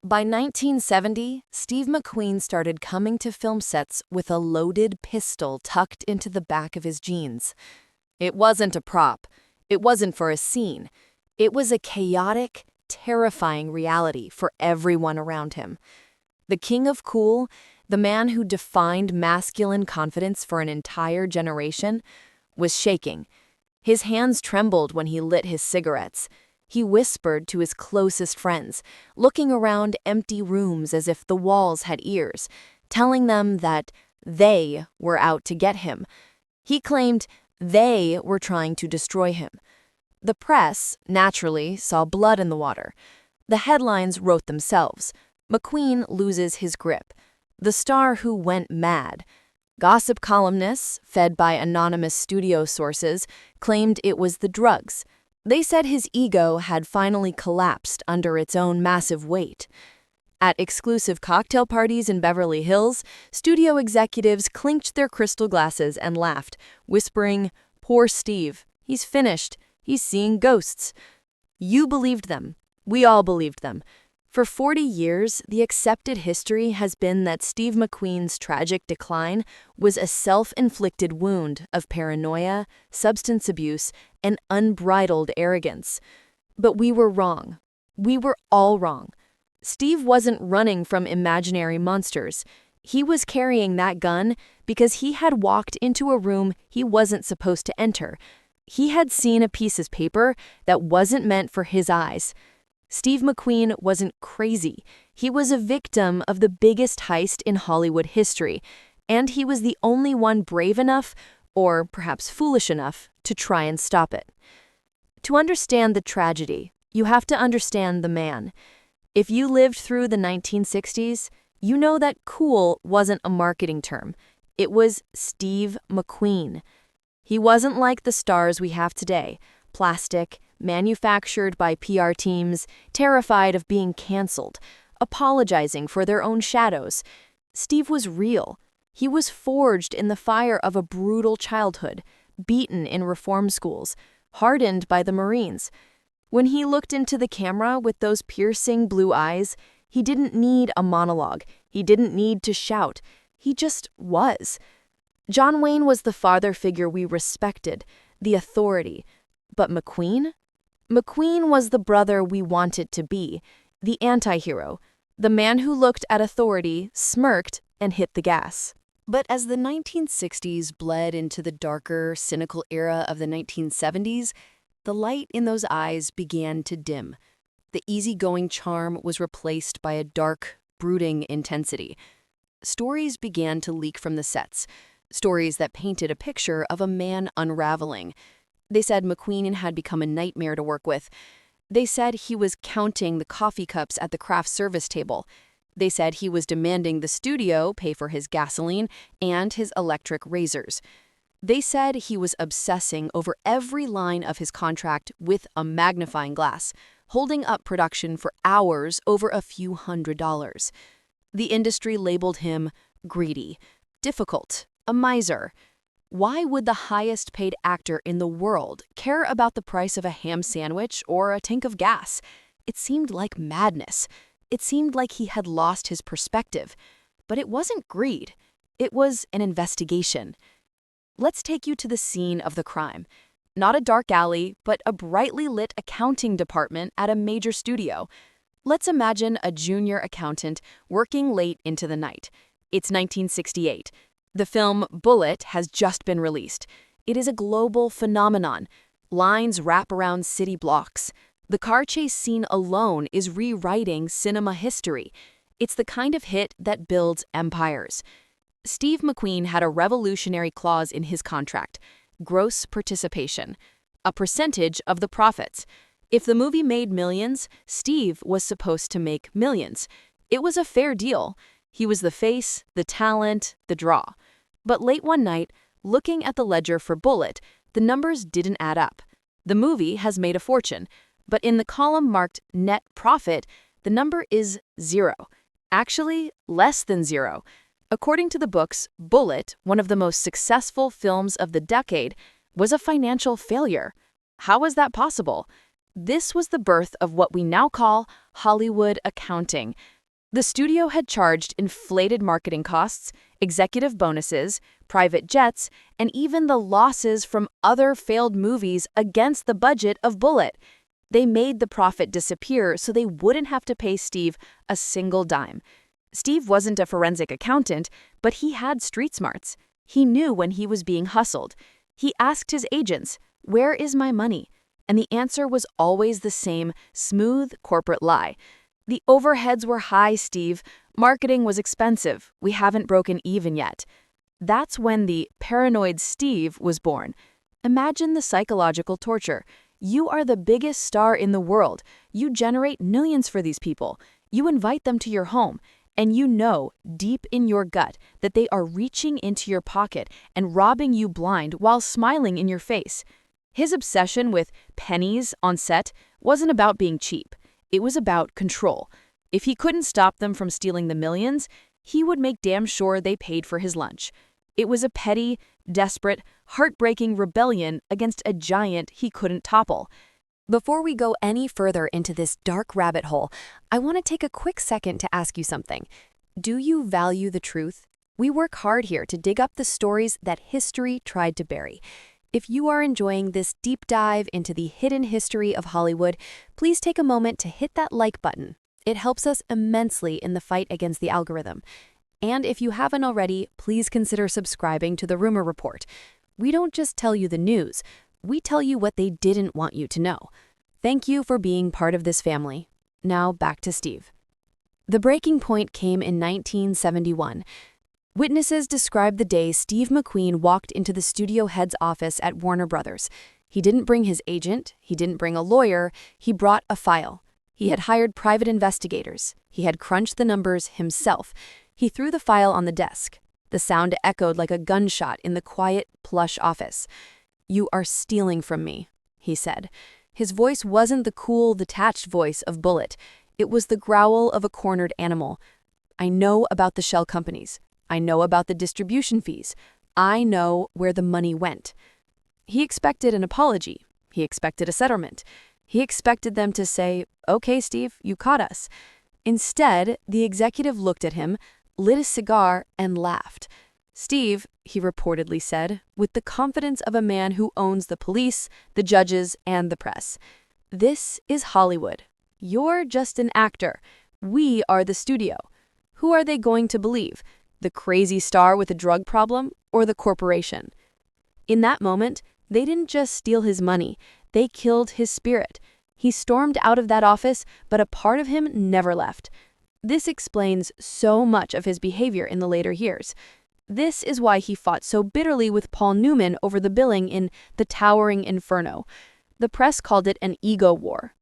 By 1970, Steve McQueen started coming to film sets with a loaded pistol tucked into the back of his jeans. It wasn't a prop. It wasn't for a scene. It was a chaotic, terrifying reality for everyone around him. The king of cool, the man who defined masculine confidence for an entire generation, was shaking. His hands trembled when he lit his cigarettes. He whispered to his closest friends, looking around empty rooms as if the walls had ears, telling them that they were out to get him. He claimed they were trying to destroy him. The press, naturally, saw blood in the water. The headlines wrote themselves. McQueen loses his grip. The star who went mad. Gossip columnists, fed by anonymous studio sources, claimed it was the drugs. They said his ego had finally collapsed under its own massive weight. At exclusive cocktail parties in Beverly Hills, studio executives clinked their crystal glasses and laughed, whispering, "Poor Steve, he's finished, he's seeing ghosts." You believed them. We all believed them. For 40 years, the accepted history has been that Steve McQueen's tragic decline was a self-inflicted wound of paranoia, substance abuse, and unbridled arrogance. But we were wrong. We were all wrong. Steve wasn't running from imaginary monsters. He was carrying that gun because he had walked into a room he wasn't supposed to enter. He had seen a piece of paper that wasn't meant for his eyes. Steve McQueen wasn't crazy. He was a victim of the biggest heist in Hollywood history, and he was the only one brave enough, or perhaps foolish enough, to try and stop it. To understand the tragedy, you have to understand the man. If you lived through the 1960s, you know that cool wasn't a marketing term. It was Steve McQueen. He wasn't like the stars we have today, plastic, manufactured by PR teams, terrified of being canceled, apologizing for their own shadows. Steve was real. He was forged in the fire of a brutal childhood, beaten in reform schools, hardened by the Marines. When he looked into the camera with those piercing blue eyes, he didn't need a monologue. He didn't need to shout. He just was. John Wayne was the father figure we respected, the authority. But McQueen? McQueen was the brother we wanted to be, the anti-hero, the man who looked at authority, smirked, and hit the gas. But as the 1960s bled into the darker, cynical era of the 1970s, the light in those eyes began to dim. The easygoing charm was replaced by a dark, brooding intensity. Stories began to leak from the sets, stories that painted a picture of a man unraveling. They said McQueen had become a nightmare to work with. They said he was counting the coffee cups at the craft service table. They said he was demanding the studio pay for his gasoline and his electric razors. They said he was obsessing over every line of his contract with a magnifying glass, holding up production for hours over a few $100s. The industry labeled him greedy, difficult, a miser. Why would the highest-paid actor in the world care about the price of a ham sandwich or a tank of gas? It seemed like madness. It seemed like he had lost his perspective. But it wasn't greed. It was an investigation. Let's take you to the scene of the crime. Not a dark alley, but a brightly lit accounting department at a major studio. Let's imagine a junior accountant working late into the night. It's 1968. The film Bullitt has just been released. It is a global phenomenon. Lines wrap around city blocks. The car chase scene alone is rewriting cinema history. It's the kind of hit that builds empires. Steve McQueen had a revolutionary clause in his contract: gross participation, a percentage of the profits. If the movie made millions, Steve was supposed to make millions. It was a fair deal. He was the face, the talent, the draw. But late one night, looking at the ledger for Bullitt, the numbers didn't add up. The movie has made a fortune, but in the column marked net profit, the number is 0. Actually, less than 0. According to the books, Bullitt, one of the most successful films of the decade, was a financial failure. How was that possible? This was the birth of what we now call Hollywood accounting, The studio had charged inflated marketing costs, executive bonuses, private jets, and even the losses from other failed movies against the budget of Bullitt. They made the profit disappear so they wouldn't have to pay Steve a single dime. Steve wasn't a forensic accountant, but he had street smarts. He knew when he was being hustled. He asked his agents, "Where is my money?" And the answer was always the same smooth corporate lie. "The overheads were high, Steve. Marketing was expensive. We haven't broken even yet." That's when the paranoid Steve was born. Imagine the psychological torture. You are the biggest star in the world. You generate millions for these people. You invite them to your home, and you know deep in your gut that they are reaching into your pocket and robbing you blind while smiling in your face. His obsession with pennies on set wasn't about being cheap. It was about control. If he couldn't stop them from stealing the millions, he would make damn sure they paid for his lunch. It was a petty, desperate, heartbreaking rebellion against a giant he couldn't topple. Before we go any further into this dark rabbit hole, I want to take a quick second to ask you something. Do you value the truth? We work hard here to dig up the stories that history tried to bury. If you are enjoying this deep dive into the hidden history of Hollywood, please take a moment to hit that like button. It helps us immensely in the fight against the algorithm. And if you haven't already, please consider subscribing to the Rumor Report. We don't just tell you the news, we tell you what they didn't want you to know. Thank you for being part of this family. Now back to Steve. The breaking point came in 1971. Witnesses described the day Steve McQueen walked into the studio head's office at Warner Brothers. He didn't bring his agent, he didn't bring a lawyer, he brought a file. He had hired private investigators. He had crunched the numbers himself. He threw the file on the desk. The sound echoed like a gunshot in the quiet, plush office. "You are stealing from me," he said. His voice wasn't the cool, detached voice of Bullitt. It was the growl of a cornered animal. "I know about the shell companies. I know about the distribution fees. I know where the money went." He expected an apology. He expected a settlement. He expected them to say, "Okay, Steve, you caught us." Instead, the executive looked at him, lit a cigar, and laughed. "Steve," he reportedly said, with the confidence of a man who owns the police, the judges, and the press, "this is Hollywood. You're just an actor. We are the studio. Who are they going to believe? The crazy star with a drug problem or the corporation?" In that moment, they didn't just steal his money, they killed his spirit. He stormed out of that office, but a part of him never left. This explains so much of his behavior in the later years. This is why he fought so bitterly with Paul Newman over the billing in The Towering Inferno. The press called it an ego war.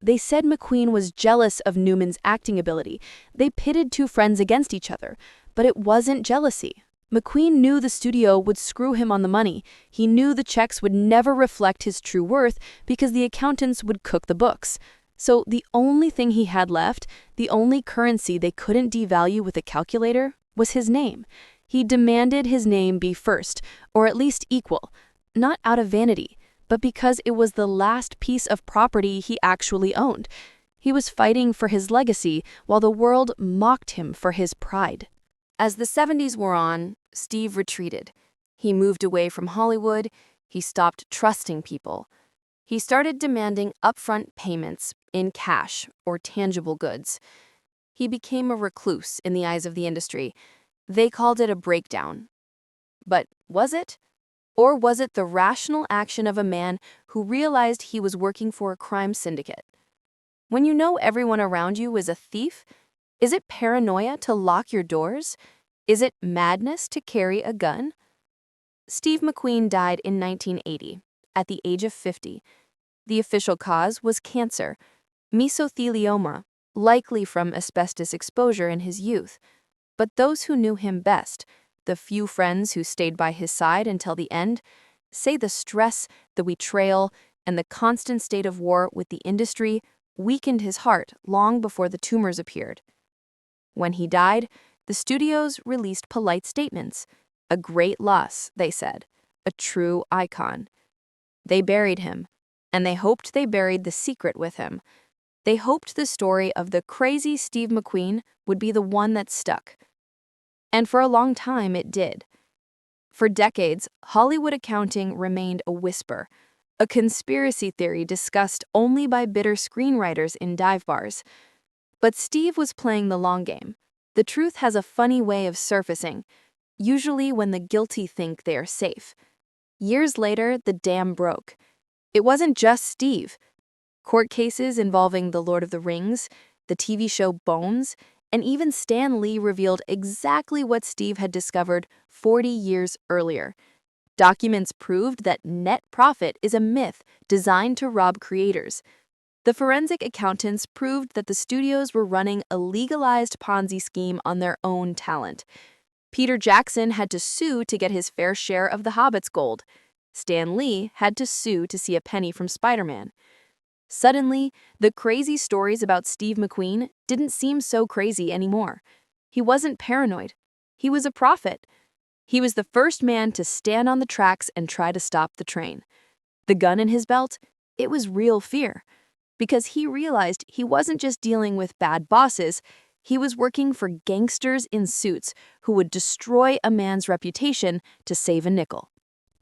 They said McQueen was jealous of Newman's acting ability. They pitted two friends against each other. But it wasn't jealousy. McQueen knew the studio would screw him on the money. He knew the checks would never reflect his true worth because the accountants would cook the books. So the only thing he had left, the only currency they couldn't devalue with a calculator, was his name. He demanded his name be first, or at least equal, not out of vanity, but because it was the last piece of property he actually owned. He was fighting for his legacy while the world mocked him for his pride. As the 70s wore on, Steve retreated. He moved away from Hollywood. He stopped trusting people. He started demanding upfront payments in cash or tangible goods. He became a recluse in the eyes of the industry. They called it a breakdown. But was it? Or was it the rational action of a man who realized he was working for a crime syndicate? When you know everyone around you is a thief, is it paranoia to lock your doors? Is it madness to carry a gun? Steve McQueen died in 1980, at the age of 50. The official cause was cancer, mesothelioma, likely from asbestos exposure in his youth. But those who knew him best, the few friends who stayed by his side until the end, say the stress, the betrayal, and the constant state of war with the industry weakened his heart long before the tumors appeared. When he died, the studios released polite statements. A great loss, they said, a true icon. They buried him, and they hoped they buried the secret with him. They hoped the story of the crazy Steve McQueen would be the one that stuck. And for a long time, it did. For decades, Hollywood accounting remained a whisper, a conspiracy theory discussed only by bitter screenwriters in dive bars. But Steve was playing the long game. The truth has a funny way of surfacing, usually when the guilty think they are safe. Years later, the dam broke. It wasn't just Steve. Court cases involving The Lord of the Rings, the TV show Bones, and even Stan Lee revealed exactly what Steve had discovered 40 years earlier. Documents proved that net profit is a myth designed to rob creators. The forensic accountants proved that the studios were running a legalized Ponzi scheme on their own talent. Peter Jackson had to sue to get his fair share of The Hobbit's gold. Stan Lee had to sue to see a penny from Spider-Man. Suddenly, the crazy stories about Steve McQueen didn't seem so crazy anymore. He wasn't paranoid. He was a prophet. He was the first man to stand on the tracks and try to stop the train. The gun in his belt, it was real fear. Because he realized he wasn't just dealing with bad bosses, he was working for gangsters in suits who would destroy a man's reputation to save a nickel.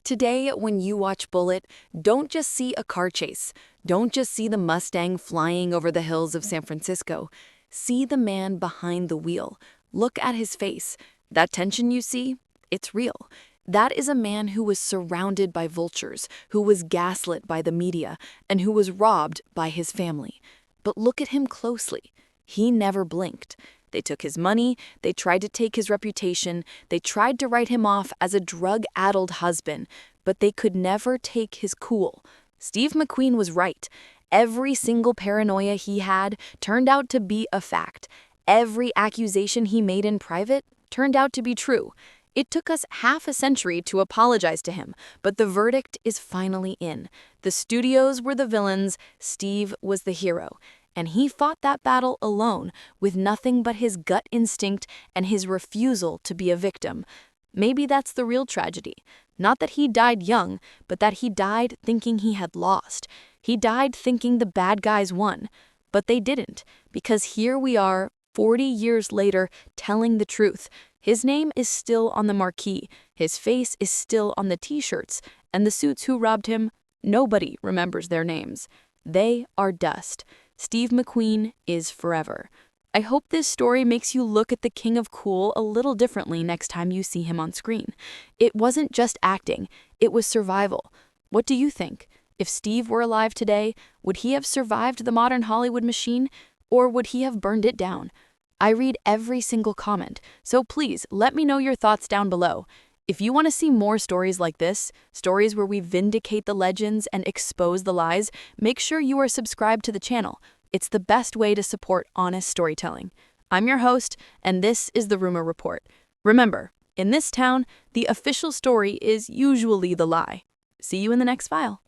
Today, when you watch Bullet, don't just see a car chase. Don't just see the Mustang flying over the hills of San Francisco. See the man behind the wheel. Look at his face. That tension you see, it's real. That is a man who was surrounded by vultures, who was gaslit by the media, and who was robbed by his family. But look at him closely. He never blinked. They took his money, they tried to take his reputation, they tried to write him off as a drug-addled husband, but they could never take his cool. Steve McQueen was right. Every single paranoia he had turned out to be a fact. Every accusation he made in private turned out to be true. It took us half a century to apologize to him, but the verdict is finally in. The studios were the villains, Steve was the hero. And he fought that battle alone, with nothing but his gut instinct and his refusal to be a victim. Maybe that's the real tragedy. Not that he died young, but that he died thinking he had lost. He died thinking the bad guys won. But they didn't, because here we are, 40 years later, telling the truth. His name is still on the marquee, his face is still on the t-shirts, and the suits who robbed him, nobody remembers their names. They are dust. Steve McQueen is forever. I hope this story makes you look at the King of Cool a little differently next time you see him on screen. It wasn't just acting, it was survival. What do you think? If Steve were alive today, would he have survived the modern Hollywood machine, or would he have burned it down? I read every single comment, so please let me know your thoughts down below. If you want to see more stories like this, stories where we vindicate the legends and expose the lies, make sure you are subscribed to the channel. It's the best way to support honest storytelling. I'm your host, and this is the Rumor Report. Remember, in this town, the official story is usually the lie. See you in the next file.